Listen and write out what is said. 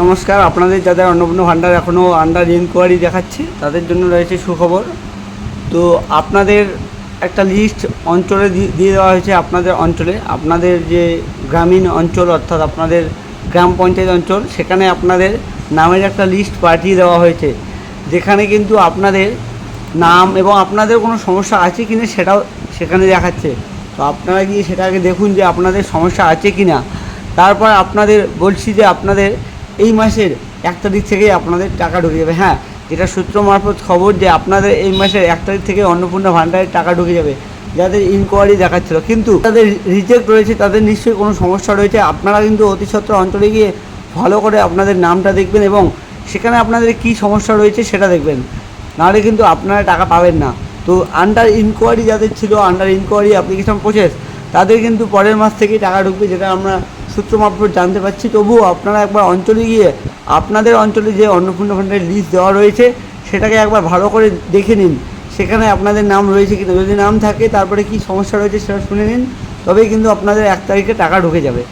নমস্কার, আপনাদের যাদের অন্নপূর্ণা ভাণ্ডার এখনও আন্ডার ইনকোয়ারি দেখাচ্ছে তাদের জন্য রয়েছে সুখবর। তো আপনাদের একটা লিস্ট অঞ্চলে দিয়ে দেওয়া হয়েছে। আপনাদের অঞ্চলে, আপনাদের যে গ্রামীণ অঞ্চল অর্থাৎ আপনাদের গ্রাম পঞ্চায়েত অঞ্চল, সেখানে আপনাদের নামের একটা লিস্ট পাঠিয়ে দেওয়া হয়েছে, যেখানে কিন্তু আপনাদের নাম এবং আপনাদের কোনো সমস্যা আছে কিনা সেটাও সেখানে দেখাচ্ছে। তো আপনারা গিয়ে সেটা আগে দেখুন যে আপনাদের সমস্যা আছে কি না। তারপর আপনাদের বলছি যে আপনাদের এই মাসের 1 তারিখ থেকেই আপনাদের টাকা ঢুকে যাবে। হ্যাঁ, যেটা সূত্র মারফত খবর যে আপনাদের এই মাসের 1 তারিখ থেকে অন্নপূর্ণা ভাণ্ডারের টাকা ঢুকে যাবে, যাদের ইনকোয়ারি দেখাচ্ছিল কিন্তু তাদের রিজেক্ট রয়েছে, তাদের নিশ্চয়ই কোনো সমস্যা রয়েছে। আপনারা কিন্তু অতি সত্বর অঞ্চলে গিয়ে ভালো করে আপনাদের নামটা দেখবেন এবং সেখানে আপনাদের কী সমস্যা রয়েছে সেটা দেখবেন, নাহলে কিন্তু আপনারা টাকা পাবেন না। তো আন্ডার ইনকোয়ারি যাদের ছিল, আন্ডার ইনকোয়ারি অ্যাপ্লিকেশন প্রসেস, তাদের কিন্তু পরের মাস থেকেই টাকা ঢুকবে, যেটা আমরা সূত্র মারফত জানতে পারছি। তবুও আপনারা একবার অঞ্চলে গিয়ে আপনাদের অঞ্চলে যে অন্নপূর্ণা ভাণ্ডারের লিস্ট দেওয়া রয়েছে সেটাকে একবার ভালো করে দেখে নিন, সেখানে আপনাদের নাম রয়েছে কিনা। যদি নাম থাকে তারপরে কী সমস্যা রয়েছে সেটা শুনে নিন, তবেই কিন্তু আপনাদের 1 তারিখে টাকা ঢুকে যাবে।